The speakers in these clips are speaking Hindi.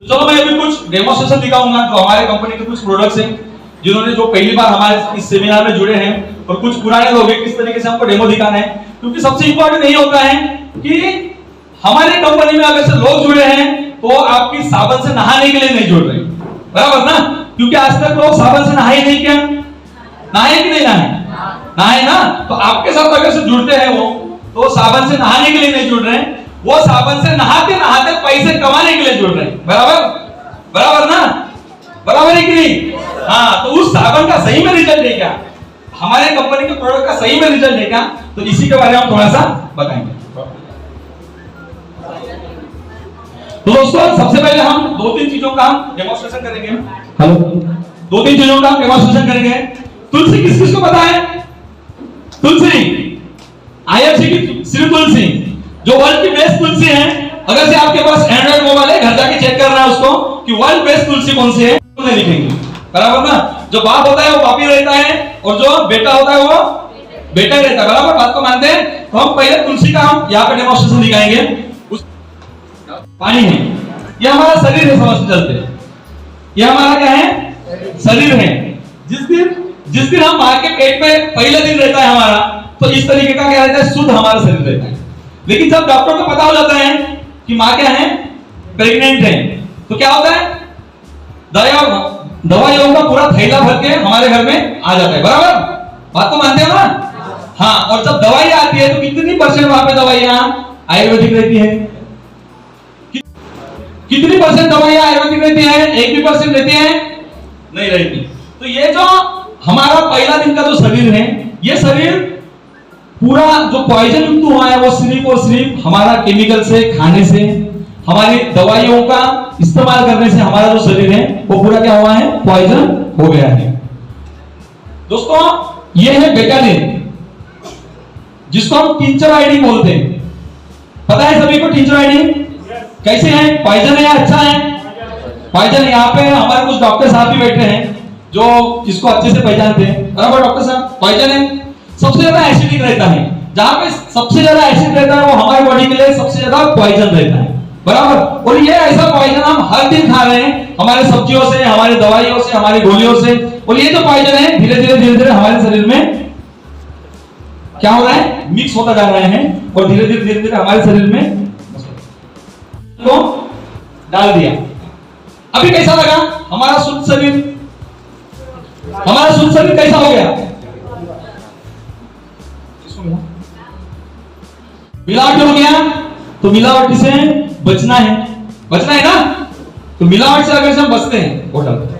तो चलो मैं अभी कुछ डेमोस्ट्रेशन दिखाऊंगा जो हमारे कंपनी के कुछ प्रोडक्ट्स हैं जिन्होंने जो पहली बार हमारे इस सेमिनार में जुड़े हैं और कुछ पुराने लोग हैं, किस तरीके से हमको डेमो दिखाना है। क्योंकि सबसे इंपॉर्टेंट यही होता है कि हमारी कंपनी में अगर से लोग जुड़े हैं तो आपकी साबुन से नहाने के लिए नहीं जुड़ रहे, बराबर ना? क्योंकि आज तक लोग साबुन से नहाए नहीं, क्या नहाए कि नहीं नहाए? नहाए ना। तो आपके साथ अगर से जुड़ते हैं वो तो साबुन से नहाने के लिए नहीं जुड़ रहे हैं, वो साबुन से नहाते नहाते पैसे कमाने के लिए जुड़ रहे हैं, बराबर? बराबर ना? बराबर है कि नहीं? हाँ, तो उस साबुन का सही में रिजल्ट है क्या, हमारे कंपनी के प्रोडक्ट का सही में रिजल्ट है क्या, तो इसी के बारे में हम थोड़ा सा बताएंगे। तो दोस्तों सबसे पहले हम दो तीन चीजों का डेमोंस्ट्रेशन करेंगे। हेलो, दो तीन चीजों का डेमोंस्ट्रेशन करेंगे। तुलसी किस किस को पता है? तुलसी IFC की सिर्फ तुलसी जो वर्ल्ड की बेस्ट तुलसी है। अगर से आपके पास एंड्रॉइड मोबाइल है, घर जाके चेक करना है उसको कि वर्ल्ड बेस्ट तुलसी कौन सी है, तो नहीं लिखेंगे, बराबर ना? जो बाप होता है वो बाप ही रहता है और जो बेटा होता है वो बेटा ही रहता है, बराबर? बात को मानते हैं? तो हम पहले तुलसी का हम यहाँ पे डेमोंस्ट्रेशन दिखाएंगे। पानी है, ये हमारा शरीर है, समझ चलते हैं। ये हमारा क्या है? शरीर है। जिस दिन हम मां के पेट में पहले दिन रहता है हमारा, तो इस तरीके का क्या रहता है? शुद्ध हमारा शरीर रहता है। लेकिन जब डॉक्टर को पता हो जाता है कि मां क्या है? प्रेग्नेंट है, तो क्या होता है? दवाइयों का पूरा थैला भर के हमारे घर में आ जाता है, बराबर? बात को मानते हो ना? हाँ, और जब दवाई आती है तो कितनी परसेंट वहां पे दवाइयां आयुर्वेदिक रहती है? कितनी परसेंट दवाइयां आयुर्वेदिक रहती है? 1% रहती है? नहीं रहती। तो ये जो हमारा पहला दिन का जो शरीर है, ये शरीर पूरा जो पॉइजन युक्त हुआ है वो सिर्फ और सिर्फ हमारा केमिकल से, खाने से, हमारी दवाइयों का इस्तेमाल करने से हमारा जो शरीर है वो पूरा क्या हुआ है? पॉइजन हो गया है। दोस्तों ये है बेटाडीन, जिसको हम टिंचर आयोडीन बोलते हैं। पता है सभी को टिंचर आयोडीन कैसे है? पॉइजन है या अच्छा है? पॉइजन है। यहाँ पे हमारे कुछ डॉक्टर साहब भी बैठे हैं जो इसको अच्छे से पहचानते हैं, बराबर डॉक्टर साहब? पॉइजन है, सबसे ज्यादा एसिडिक रहता है। जहां पे सबसे ज्यादा एसिड रहता है वो हमारी बॉडी के लिए सबसे ज्यादा पॉइजन रहता है, बराबर? और ये ऐसा पॉइजन हम हर दिन खा रहे हैं, हमारे सब्जियों से, हमारी दवाइयों से, हमारी गोलियों से। और ये जो पॉइजन है धीरे धीरे हमारे शरीर में क्या हो रहा है? मिक्स होता जा रहे हैं और धीरे धीरे हमारे शरीर में तो डाल दिया। अभी कैसा लगा हमारा शुद्ध शरीर? हमारा शुद्ध शरीर कैसा हो गया? मिलावट हो गया, तो मिलावट से बचना है, बचना है ना? तो मिलावट से अगर हम बचते हैं वो डालते हैं।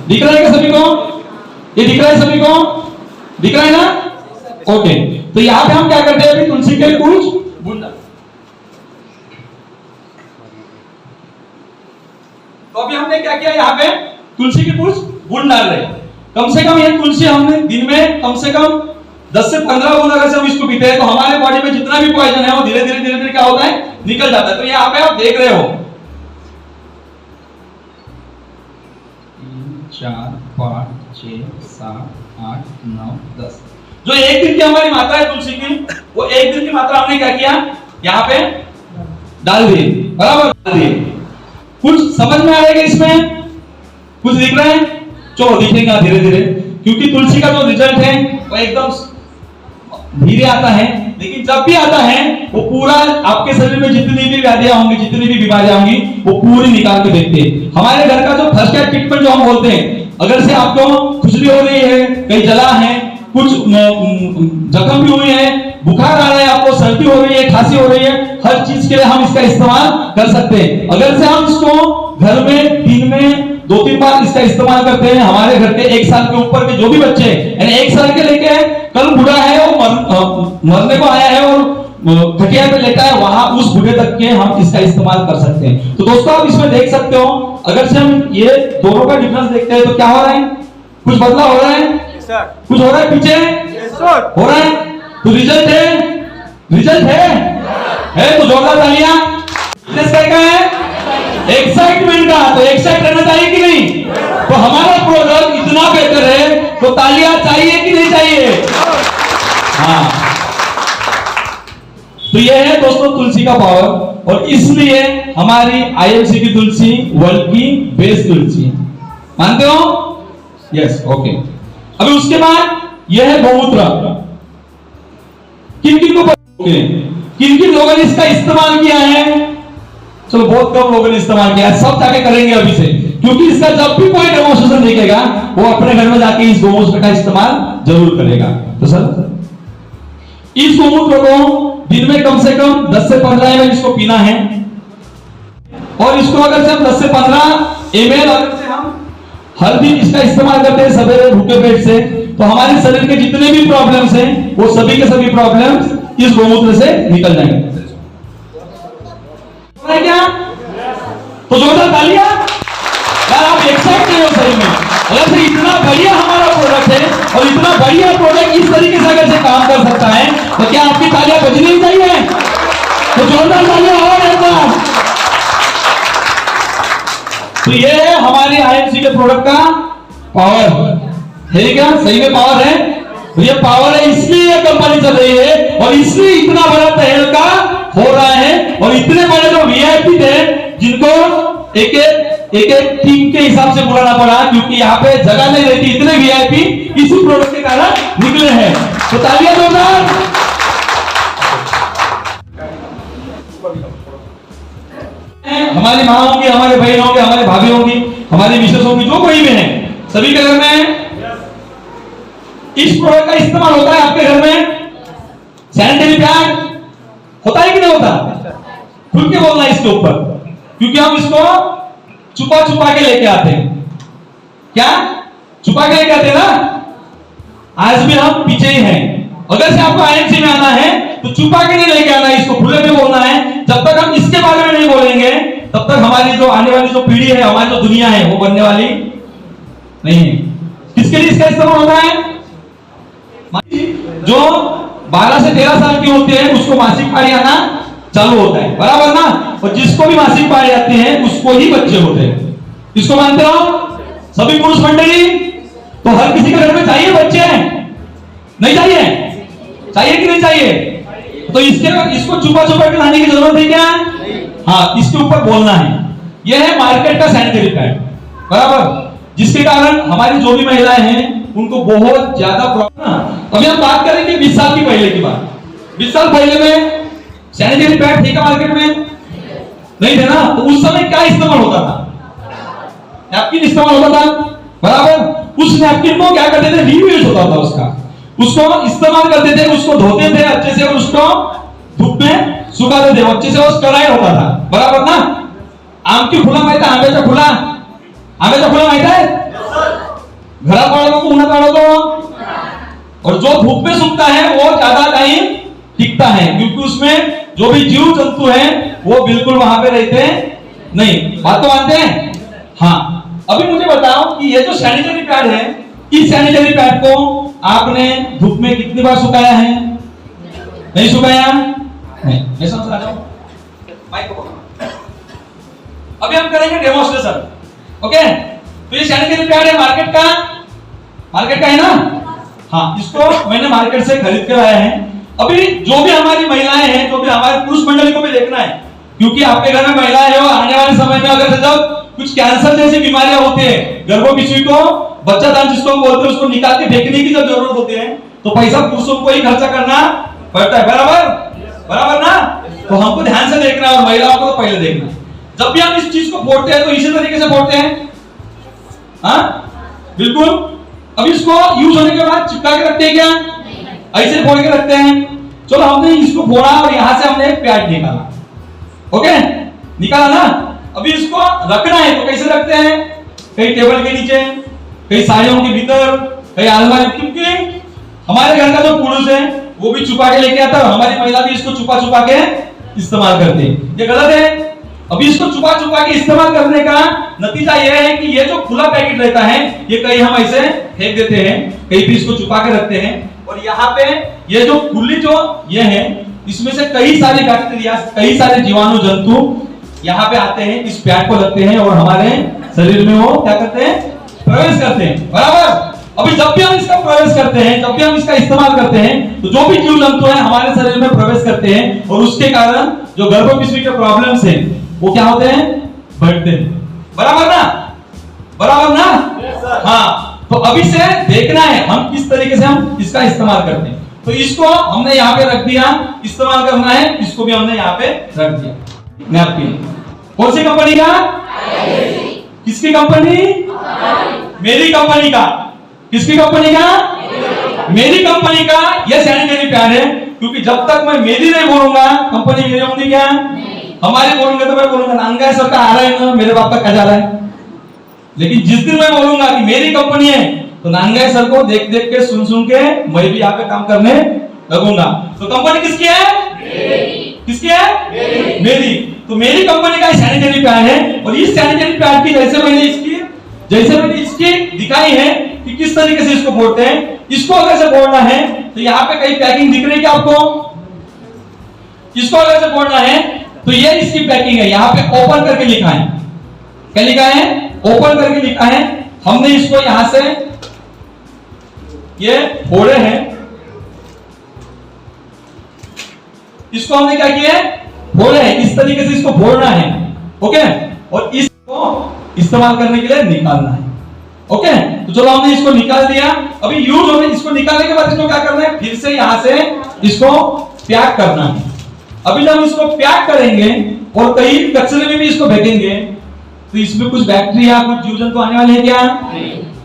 दिख रहा है क्या सभी को? ये दिख रहा है सभी को? दिख रहा है ना? ओके, तो यहां पे हम क्या करते हैं? अभी तुलसी के कुछ बूंदा। तो अभी हमने क्या किया? यहाँ पे तुलसी की कुछ बूंद डाल रहे हैं। कम से कम ये तुलसी हमने दिन में कम से कम 10 से 15 बूंद अगर हम इसको पीते हैं तो हमारे बॉडी में जितना भी पॉइजन है वो धीरे धीरे क्या होता है? निकल जाता है। तो यहाँ पे आप देख रहे हो 4 5 6 7 8 9 10 जो एक दिन की हमारी मात्रा है तुलसी की, वो एक दिन की मात्रा हमने क्या किया? यहाँ पे डाल दी, बराबर? डाल दी। कुछ समझ में आ रहा है इसमें? कुछ दिख रहा है? चलो दिखेगा धीरे धीरे, क्योंकि तुलसी का जो रिजल्ट है वो एकदम धीरे आता है, लेकिन जब भी आता है वो पूरा आपके शरीर में जितनी भी व्याधियां होंगी, जितनी भी बीमारियां होंगी, वो पूरी निकाल के देखते हैं। हमारे घर का जो फर्स्ट एड ट्रीटमेंट जो हम बोलते हैं, अगर से आपको खुजली हो रही है, कहीं जला है, कुछ जख्म भी हुई है, बुखार आ रहा है, आपको सर्दी हो रही है, खांसी हो रही है, हर चीज के लिए हम इसका इस्तेमाल कर सकते हैं। अगर से हम इसको घर में दिन में 2-3 बार इसका इस्तेमाल करते हैं, हमारे घर के 1 साल के ऊपर के जो भी बच्चे यानी 1 साल के लेके कल बूढ़ा है और मरने को आया है और खटिया पे लेटा है, वहां उस बूढ़े तक के हम इसका इस्तेमाल कर सकते हैं। तो दोस्तों आप इसमें देख सकते हो, अगर से हम ये दोनों का डिफरेंस देखते हैं तो क्या हो रहा है? कुछ बदलाव हो रहा है? कुछ हो रहा है पीछे? हो रहा है? तो रिजल्ट है, रिजल्ट है तो जोरदार तालियां। बिजनेस क्या है? एक्साइटमेंट का। तो एक्साइट रहना चाहिए कि नहीं? तो हमारा प्रोडक्ट इतना बेहतर है तो तालियां चाहिए कि नहीं चाहिए? हाँ, तो ये है दोस्तों तुलसी का पावर, और इसलिए हमारी आईएमसी की तुलसी वर्ल्ड की बेस्ट तुलसी है। मानते हो? Yes, okay. अभी उसके बाद यह है गौमूत्र। किन किन को किन किन लोगों ने इसका इस्तेमाल किया है? चलो बहुत कम लोगों ने इस्तेमाल किया, सब जाके करेंगे अभी से, क्योंकि इसका जब भी कोई डेमोन्स्ट्रेशन देखेगा वो अपने घर में जाके इस गौमूत्र का इस्तेमाल जरूर करेगा। तो सर इस गौमूत्र को दिन में कम से कम 10 से 15 ml इसको पीना है, और इसको अगर से हम 10 से 15 ml अगर से हम हर दिन इसका इस्तेमाल करते हैं सवेरे भूखे पेट से, तो हमारे शरीर के जितने भी प्रॉब्लम्स हैं वो सभी के सभी प्रॉब्लम्स इस गौमूत्र से निकल जाएंगे। क्या? तो जोरदार तालियां। यार आप एक्साइट नहीं हो सही में? अगर से इतना बढ़िया हमारा प्रोडक्ट है और इतना बढ़िया प्रोडक्ट इस तरीके से अगर से काम कर सकता है तो क्या आपकी तालियां बजनी चाहिए? तो जोरदार तालियां और एक बार। तो ये है हमारे आईएमसी के प्रोडक्ट का पावर है। क्या सही में पावर है? तो ये पावर है, इसलिए ये कंपनी चल रही है और इसलिए इतना बड़ा तहलका हो रहा है। और इतने बड़े जो वीआईपी थे जिनको एक एक टीम के हिसाब से बुलाना पड़ा, क्योंकि यहाँ पे जगह नहीं रहती, इतने वीआईपी इसी प्रोडक्ट के कारण निकले हैं। तो तालियां जोरदार। हमारी माँ होंगी, हमारे बहन होंगे, हमारे भाभी होंगी, हमारी मिसेस होंगी, जो कोई भी है, सभी के घर में इस प्रोडक्ट का इस्तेमाल होता है। आपके घर में सैनिटरी पैड होता है कि नहीं होता? खुल के बोलना इसके ऊपर, क्योंकि हम इसको छुपा छुपा के लेके आते हैं। क्या छुपा के लेके आते हैं ना? आज भी हम पीछे ही हैं। अगर से आपको आईएमसी में आना है तो छुपा के नहीं लेके आना है, इसको खुले में बोलना है। जब तक हम इसके बारे में नहीं बोलेंगे तब तक हमारी जो आने वाली जो पीढ़ी है, हमारी जो दुनिया है, वो बनने वाली नहीं है। किसके लिए इसका इस्तेमाल होता है? जो 12 से 13 साल की होती है उसको मासिक पारी आना चालू होता है, बराबर ना? और जिसको भी मासिक पारी आती है उसको ही बच्चे होते हैं। इसको मानते हो सभी पुरुष मंडली? तो हर किसी के घर में चाहिए बच्चे? नहीं चाहिए? चाहिए कि नहीं चाहिए? तो इसको छुपा छुपा के लाने की जरूरत है क्या? हाँ, इसके ऊपर बोलना है। यह है मार्केट का सैनिटरी पैड, बराबर, जिसके कारण हमारी जो भी महिलाएं हैं उनको बहुत ज्यादा प्रॉब्लम। अभी हम बात करेंगे 20 साल की पहले की बात। 20 साल पहले में सैनिटरी पैड थे क्या मार्केट में? नहीं थे ना? तो उस समय क्या इस्तेमाल होता था? नैपकिन इस्तेमाल होता था, बराबर। उस नैपकिन को क्या करते थे? रीयूज होता था उसका, उसको इस्तेमाल करते थे, उसको धोते थे अच्छे से और उसको धूप में सुखाते थे, अच्छे से वो स्टराइल होता था, बराबर ना? आमची फुला माहिती आहे? आंब्याच्या फुला माहिती आहे? घरात वाळवतो, उन्हात वाळवतो, और जो धूप में सूखता है वो ज्यादा टाइम टिकता है, क्योंकि उसमें जो भी जीव जंतु हैं वो बिल्कुल वहां पे रहते नहीं। बात तो मानते हैं? हाँ। अभी मुझे बताओ कि ये जो सैनिटरी पैड है, इस सैनिटरी पैड को आपने धूप में कितनी बार सुखाया है? नहीं सुखाया? नहीं। मैं समझ रहा हूं। माइक को अभी हम करेंगे डेमोन्स्ट्रेशन, ओके? तो ये सैनिटरी पैड है मार्केट का है ना? हाँ, इसको मैंने मार्केट से खरीद कर लाया है। अभी जो भी हमारी महिलाएं हैं, जो भी हमारे पुरुष मंडली को भी देखना है, क्योंकि आपके घर में महिलाएं हैं और आने वाले समय में अगर जब कुछ कैंसर जैसी बीमारियां होती है, गर्भपिशवी को बच्चा दान जिसको बोलते हैं, उसको निकाल के फेंकने की जब जरूरत होती है, तो पैसा पुरुषों को ही खर्चा करना पड़ता है, बराबर ना? तो हमको ध्यान से देखना है और महिलाओं को तो पहले देखना। जब भी हम इस चीज को फोड़ते हैं तो इसी तरीके से फोड़ते हैं, हाँ बिल्कुल। अब इसको यूज होने के बाद चिपका के रखते हैं क्या? ऐसे फोड़ के रखते हैं। चलो हमने इसको फोड़ा और यहां से हमने एक पैड निकाला, ओके? निकाला ना? अभी इसको रखना है तो कैसे रखते हैं? कहीं टेबल के नीचे, कहीं साड़ियों के भीतर, कहीं अलमारी, क्योंकि हमारे घर का जो पुरुष है वो भी छुपा के लेके आता है, हमारी महिला भी इसको छुपा छुपा के इस्तेमाल करती है। ये गलत है। अभी इसको छुपा छुपा के इस्तेमाल करने का नतीजा यह है कि ये जो खुला पैकेट रहता है ये कहीं हम ऐसे फेंक देते हैं, कहीं भी इसको छुपा के रखते हैं, और यहाँ पे ये जो खुली जो ये है, इसमें से कई सारे बैक्टीरिया, कई सारे जीवाणु जंतु यहाँ पे आते हैं, इस पैड को लगते हैं और हमारे शरीर में वो क्या करते हैं, प्रवेश करते हैं। बराबर। अभी जब भी हम इसका प्रवेश करते हैं, जब भी हम इसका इस्तेमाल करते हैं, तो जो भी जीव जंतु है हमारे शरीर में प्रवेश करते हैं और उसके कारण जो गर्भपिशवी के प्रॉब्लम्स हैं वो क्या होते हैं, बढ़ते हैं। बराबर ना, बराबर ना? हाँ, तो अभी से देखना है हम किस तरीके से हम इसका इस्तेमाल करते हैं। तो इसको हमने यहाँ पे रख दिया, इस्तेमाल करना है, इसको भी हमने यहाँ पे रख दिया। नैपकिन कौन सी कंपनी का? किसकी कंपनी? मेरी कंपनी का। किसकी कंपनी का? मेरी कंपनी का। यह सैनिटरी पैड है, क्योंकि जब तक मैं मेरी नहीं बोलूंगा, कंपनी मेरी होगी क्या? हमारी बोलूंगा तो मैं बोलूंगा नांगा सर का आ रहा है ना, मेरे बाप का जा रहा है। लेकिन जिस दिन मैं बोलूंगा कि मेरी कंपनी है, तो नांगा सर को देख देख के सुन सुन के मैं भी यहाँ पे काम करने लगूंगा। तो कंपनी किसकी है? किसकी है? मेरी। तो मेरी कंपनी का सैनिटरी पैड है, और इस सैनिटरी पैड की जैसे मैंने इसकी दिखाई है कि किस तरीके से इसको बोलते हैं। इसको अगर से बोलना है तो यहाँ पे कई पैकिंग दिख रही है क्या आपको? इसको अगर से बोलना है तो ये इसकी पैकिंग है, यहाँ पे ओपन करके लिखा है। क्या लिखा है? ओपन करके लिखा है। हमने इसको यहां से ये फोड़े हैं, इसको हमने क्या किया है? फोड़े हैं। इस तरीके से इसको फोड़ना है, ओके, और इसको इस्तेमाल करने के लिए निकालना है, ओके। तो चलो हमने इसको निकाल दिया। अभी यूज होने, इसको निकालने के बाद इसको क्या करना है? फिर से यहां से इसको पैक करना है। अभी जब इसको पैक करेंगे और कहीं कचरे में भी इसको फेंकेंगे तो इसमें कुछ बैक्टीरिया, कुछ जीव जंतु आने वाले हैं क्या?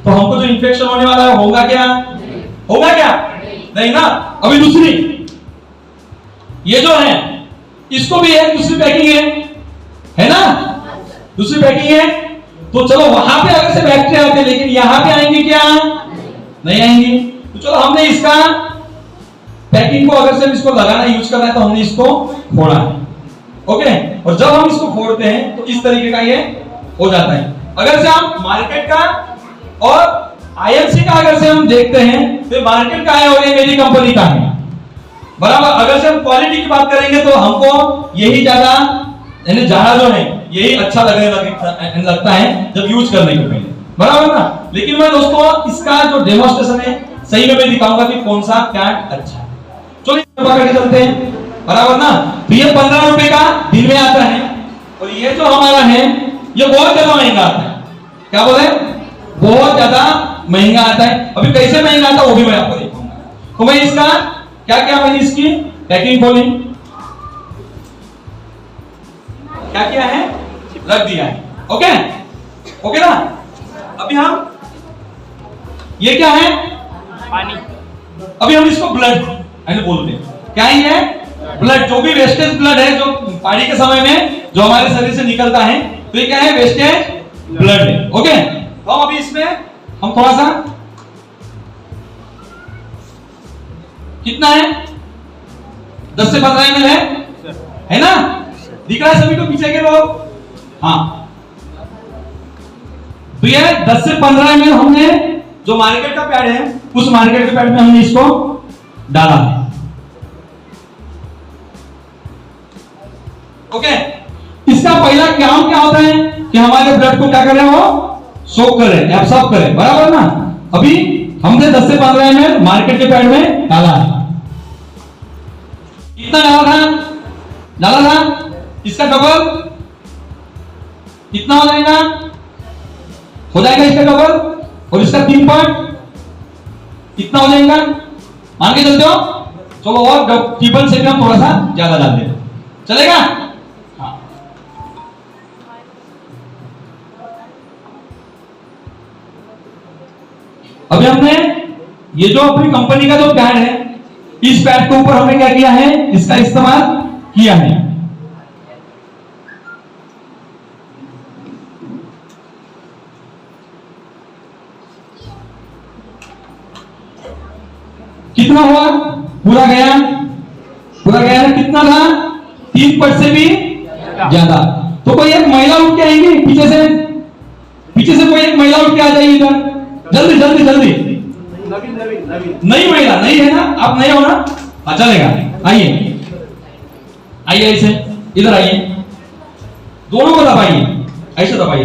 तो हमको जो इन्फेक्शन होने वाला है होगा क्या? होगा क्या? नहीं ना। अभी दूसरी, ये जो है इसको भी एक दूसरी पैकिंग है ना, दूसरी पैकिंग है। तो चलो वहां पे अगर से बैक्टीरिया आते हैं, लेकिन यहां पे आएंगे क्या? नहीं आएंगे। तो चलो हमने इसका पैकिंग को अगर से इसको लगाना यूज करना है तो हमने इसको फोड़ा है, ओके। और जब हम इसको फोड़ते हैं तो इस तरीके का ये हो जाता है। अगर से हम मार्केट का और आईएमसी का अगर से हम देखते हैं तो मार्केट का है और ये मेरी कंपनी का है, बराबर। अगर से हम क्वालिटी की बात करेंगे तो हमको यही ज्यादा, यानी ज्यादा जो है यही अच्छा लगता है जब यूज करने के पहले, बराबर ना। लेकिन मैं दोस्तों इसका जो डेमोन्स्ट्रेशन है सही में मैं दिखाऊंगा कि कौन सा पैड अच्छा है। चलिए करके चलते हैं, बराबर ना। तो ये 15 रुपए का दिन में आता है, और ये जो हमारा है ये बहुत ज्यादा महंगा आता है। क्या बोले? बहुत ज्यादा महंगा आता है। अभी कैसे महंगा आता है वो भी मैं आपको दिखाऊंगा। तो मैं इसका क्या क्या, मैंने इसकी पैकिंग खोली, क्या क्या है रख दिया है, ओके, ओके ना। अभी हम ये क्या है? पानी। अभी हम इसको ब्लड बोलते हैं। क्या है ये? ब्लड। जो भी वेस्टेज ब्लड है जो पानी के समय में जो हमारे शरीर से निकलता है, तो ये क्या है? वेस्टेज ब्लड है, ओके। तो अभी इसमें हम थोड़ा सा, कितना है? 10 से 15 ml है ना? दिख रहा है सभी को पीछे के लोग? हाँ, तो ये 10 से 15 ml हमने जो मार्केट का पैड है उस मार्केट के पैड में हमने इसको डाला है, ओके। इसका पहला काम क्या होता है कि हमारे ब्लड को क्या करें? वो सोक करें, एब्सॉर्ब करें, बराबर ना। अभी हमने 10 से 15 ml मार्केट के पैड में डाला है। कितना डाला था? इसका डबल कितना हो जाएगा? इसका डबल, और इसका 3 पार्ट कितना हो जाएगा? मान के चलते हो? चलो और ट्रिपल से भी हम थोड़ा सा ज्यादा डाल देते, चलेगा? हाँ। अभी हमने ये जो अपनी कंपनी का जो पैड है, इस पैड के ऊपर हमने क्या किया है? इसका इस्तेमाल किया है। कितना हुआ? पूरा गया ना? कितना था? 3 से भी ज्यादा। तो कोई एक महिला उठ के आएंगी पीछे से कोई एक महिला उठ के आ जाएगी इधर, जल्दी जल्दी जल्दी। नहीं महिला नहीं है ना, आप नहीं हो ना, हाँ चलेगा। आइए आइए ऐसे इधर आइए, दोनों को दबाइए, ऐसे दबाइए,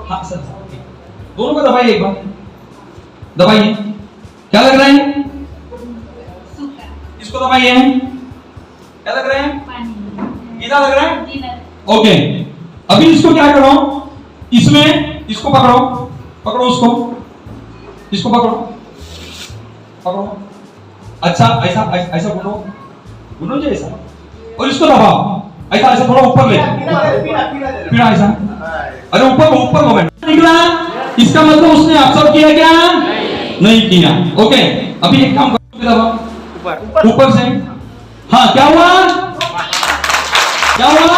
हाँ सर दोनों को दबाइए, एक बार दबाइए। क्या लग रहा है? इसको दबाइए, क्या लग रहा है? गीला लग रहा है? ओके, अभी इसको क्या करो, इसमें इसको पकड़ो, पकड़ो उसको, इसको पकड़ो, पकड़ो, अच्छा ऐसा ऐसा घुटो, घुटो जी ऐसा, और इसको दबाओ, ऐसा ऐसा थोड़ा ऊपर ले, पीड़ा ऐसा, अरे ऊपर ऊपर मोमेंट निकला, इसका मतलब उसने ऑब्जर्व किया क्या? नहीं किया। ओके, अभी एक काम करो, दबाओ ऊपर से, हाँ क्या हुआ? क्या हुआ?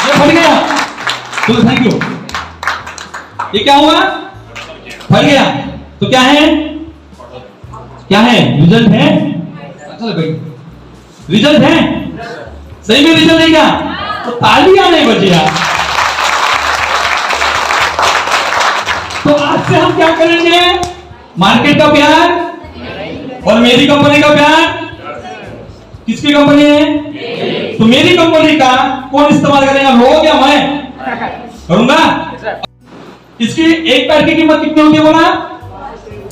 ये फट गया, तो थैंक यू। ये क्या हुआ? फट गया, तो क्या है? क्या है? रिजल्ट है? अच्छा भाई रिजल्ट है, सही में रिजल्ट है क्या? तो तालियां नहीं बजी यार। तो आज से हम क्या करेंगे? मार्केट का प्यार और मेरी कंपनी का प्यार, किसकी कंपनी है? तो मेरी कंपनी का कौन इस्तेमाल करेगा, लोग या मैं करूंगा? इसकी एक पैड की कीमत कितनी होती है बोला?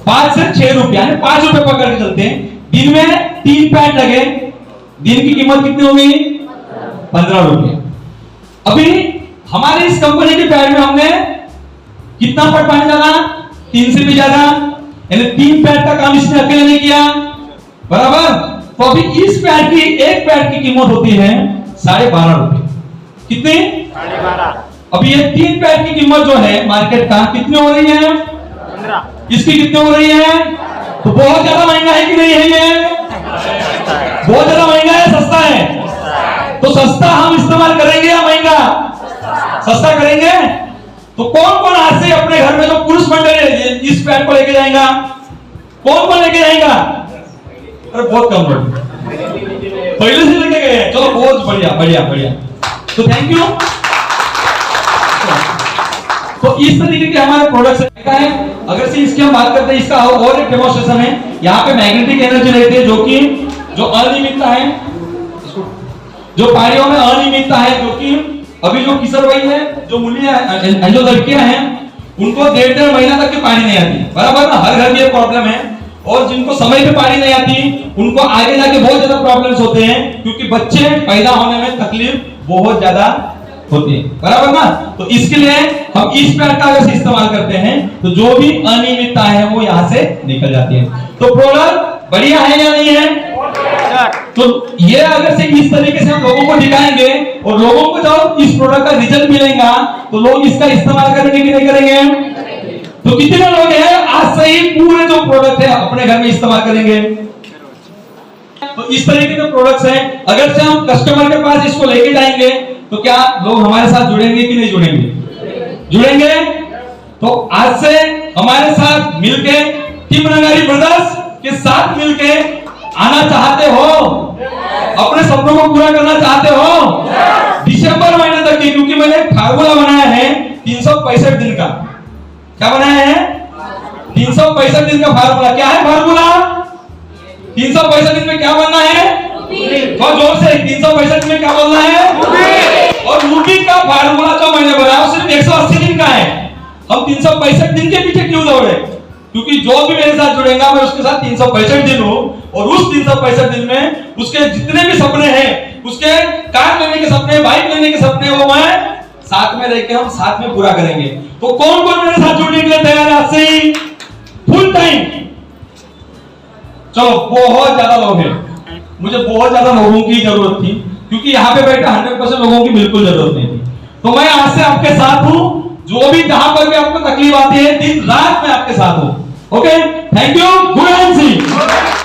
5 से 6 रुपया, 5 रुपए पकड़ के चलते हैं। दिन में 3 पैड लगे, दिन की कीमत कितनी होगी? 15 रुपये। अभी हमारे इस कंपनी के पैड में हमने कितना पैड पानी डाला? 3 से भी ज्यादा, यानी 3 पैड का काम इसने अकेले नहीं किया, बराबर। तो अभी इस पैड की एक पैड की कीमत होती है 12.5 रुपए। कितनी? 12.5। अभी ये 3 पैड की कीमत जो है मार्केट का कितनी हो रही है? 15। इसकी कितनी हो रही है? तो बहुत ज्यादा महंगा है कि नहीं है? ये बहुत ज्यादा महंगा है, सस्ता है? तो सस्ता हम इस्तेमाल करेंगे या महंगा? सस्ता करेंगे। तो कौन कौन आज से अपने घर में जो पुरुष मंडल है इस पैड को लेके जाएगा? कौन कौन लेके जाएगा? अरे बहुत कम लोग पहले से लेके गए हैं, चलो बहुत बढ़िया बढ़िया बढ़िया, तो थैंक यू। तो इस तरीके के हमारे प्रोडक्ट्स है। अगर से इसकी हम बात करते हैं, इसका और एक डेमोंस्ट्रेशन है। यहाँ पे मैग्नेटिक एनर्जी रहती है, जो कि जो अनियमितता है, जो पारियों में अनियमितता है, जो कि अभी जो किशोर भाई है, जो मुनिया जो लड़कियां हैं, उनको 1.5 महीना तक के पानी नहीं आती, बराबर ना? हर घर में ये प्रॉब्लम है। और जिनको समय पे पानी नहीं आती, उनको आगे जाके बहुत ज्यादा प्रॉब्लम्स होते हैं, क्योंकि बच्चे पैदा होने में तकलीफ बहुत ज्यादा होती है, बराबर ना? तो इसके लिए हम इस पैड का अगर इस्तेमाल करते हैं तो जो भी अनियमितता है वो यहाँ से निकल जाती है। तो प्रोडक्ट बढ़िया है या नहीं है? तो ये अगर से इस तरीके से हम लोगों को दिखाएंगे और लोगों को जब इस प्रोडक्ट का रिजल्ट मिलेगा तो लोग इसका इस्तेमाल करेंगे कि नहीं करेंगे? तो कितने लोग हैं आज से ही पूरे जो प्रोडक्ट है अपने घर में इस्तेमाल करेंगे? तो इस तरीके के प्रोडक्ट्स हैं। अगर से हम कस्टमर के पास इसको लेके जाएंगे तो क्या लोग हमारे साथ जुड़ेंगे कि नहीं जुड़ेंगे? जुड़ेंगे। तो आज से हमारे साथ मिलके टीम रंगारी ब्रदर्स के साथ मिलके आना चाहते हो, अपने सपनों को पूरा करना चाहते हो दिसंबर महीने तक की, क्योंकि मैंने एक फार्मूला बनाया है 365 दिन का। क्या बनाया है? 365 दिन का फार्मूला। क्या है फार्मूला? 365 दिन में क्या बनना है? बहुत जोर से 365 दिन में क्या बोलना है? और रूबी का फार्मूला जो मैंने बनाया सिर्फ 180 दिन का है। हम 365 दिन के पीछे क्यों दौड़े? क्योंकि जो भी मेरे साथ जुड़ेगा मैं उसके साथ 365 दिन हूं, और उस 365 दिन में उसके जितने भी सपने हैं, उसके कार लेने के सपने, बाइक लेने के सपने, वो मैं साथ में रह के हम साथ में पूरा करेंगे। तो कौन कौन मेरे साथ जुड़ने के लिए तैयार है आज से ही? Full time. चलो बहुत ज्यादा लोग हैं, मुझे बहुत ज्यादा लोगों की जरूरत थी, क्योंकि यहाँ पे बैठे 100% लोगों की बिल्कुल जरूरत नहीं थी। तो मैं आज से आपके साथ हूं, जो भी जहां पर भी आपको तकलीफ आती है, दिन रात मैं आपके साथ हूं। Okay, thank you, good night C.